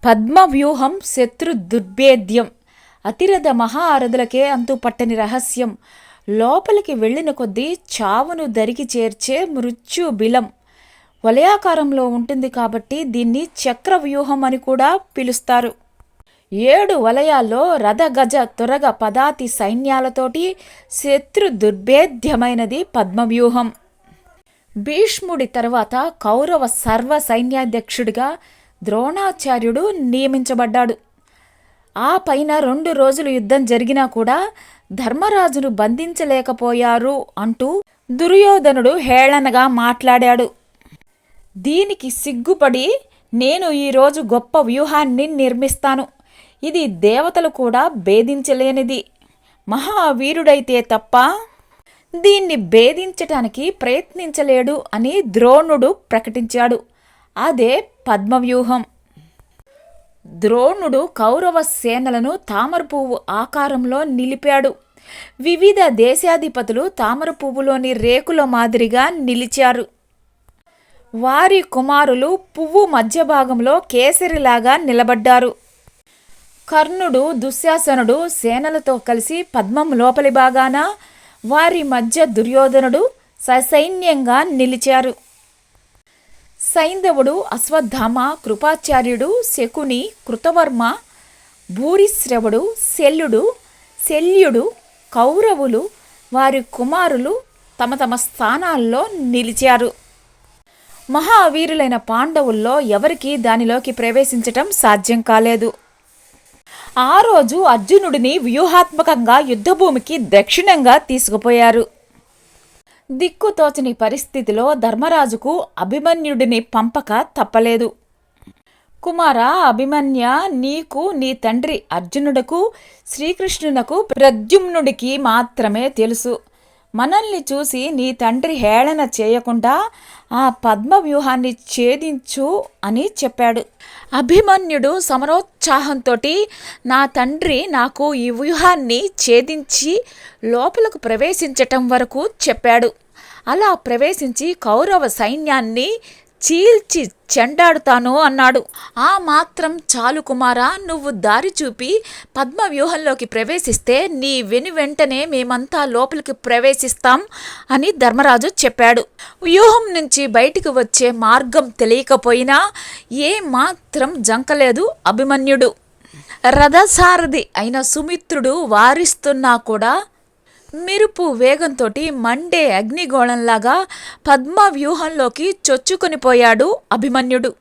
పద్మవ్యూహం శత్రు దుర్భేద్యం. అతిరథ మహారథులకే అంతు పట్టని రహస్యం. లోపలికి వెళ్ళిన కొద్దీ చావును దరికి చేర్చే మృత్యు బిలం. వలయాకారంలో ఉంటుంది కాబట్టి దీన్ని చక్రవ్యూహం అని కూడా పిలుస్తారు. 7 వలయాల్లో రథ గజ తురగ పదాతి సైన్యాలతోటి శత్రు దుర్భేద్యమైనది పద్మవ్యూహం. భీష్ముడి తర్వాత కౌరవ సర్వ సైన్యాధ్యక్షుడిగా ద్రోణాచార్యుడు నియమించబడ్డాడు. ఆ పైన 2 రోజులు యుద్ధం జరిగినా కూడా ధర్మరాజును బంధించలేకపోయారు అంటూ దుర్యోధనుడు హేళనగా మాట్లాడాడు. దీనికి సిగ్గుపడి నేను ఈరోజు గొప్ప వ్యూహాన్ని నిర్మిస్తాను, ఇది దేవతలు కూడా భేదించలేనిది, మహావీరుడైతే తప్ప దీన్ని భేదించటానికి ప్రయత్నించలేడు అని ద్రోణుడు ప్రకటించాడు. అదే పద్మవ్యూహం. ద్రోణుడు కౌరవ సేనలను తామరపువ్వు ఆకారంలో నిలిపాడు. వివిధ దేశాధిపతులు తామరపువ్వులోని రేకుల మాదిరిగా నిలిచారు. వారి కుమారులు పువ్వు మధ్య భాగంలో కేసరిలాగా నిలబడ్డారు. కర్ణుడు దుశ్శాసనుడు సేనలతో కలిసి పద్మం లోపలి భాగాన, వారి మధ్య దుర్యోధనుడు ససైన్యంగా నిలిచారు. సైంధవుడు, అశ్వత్థామ, కృపాచార్యుడు, శకుని, కృతవర్మ, భూరిశ్రవుడు, శల్యుడు, కౌరవులు, వారి కుమారులు తమ తమ స్థానాల్లో నిలిచారు. మహావీరులైన పాండవుల్లో ఎవరికీ దానిలోకి ప్రవేశించటం సాధ్యం కాలేదు. ఆ రోజు అర్జునుడిని వ్యూహాత్మకంగా యుద్ధభూమికి దక్షిణంగా తీసుకుపోయారు. దిక్కుతోచని పరిస్థితిలో ధర్మరాజుకు అభిమన్యుడిని పంపక తప్పలేదు. కుమారా అభిమన్య, నీకు నీ తండ్రి అర్జునుడకు, శ్రీకృష్ణునకు, ప్రద్యుమ్నుడికి మాత్రమే తెలుసు. మనల్ని చూసి నీ తండ్రి హేళన చేయకుండా ఆ పద్మవ్యూహాన్ని ఛేదించు అని చెప్పాడు. అభిమన్యుడు సమరోత్సాహంతో నా తండ్రి నాకు ఈ వ్యూహాన్ని ఛేదించి లోపలకు ప్రవేశించటం వరకు చెప్పాడు. అలా ప్రవేశించి కౌరవ సైన్యాన్ని చీల్చి చెండాడుతాను అన్నాడు. ఆ మాత్రం చాలు కుమారా, నువ్వు దారి చూపి పద్మవ్యూహంలోకి ప్రవేశిస్తే నీ వెంటనే మేమంతా లోపలికి ప్రవేశిస్తాం అని ధర్మరాజు చెప్పాడు. వ్యూహం నుంచి బయటికి వచ్చే మార్గం తెలియకపోయినా ఏ మాత్రం జంకలేదు అభిమన్యుడు. రథసారథి అయిన సుమిత్రుడు వారిస్తున్నా కూడా మెరుపు వేగంతో మండే అగ్నిగోళంలాగా పద్మవ్యూహంలోకి చొచ్చుకొనిపోయాడు అభిమన్యుడు.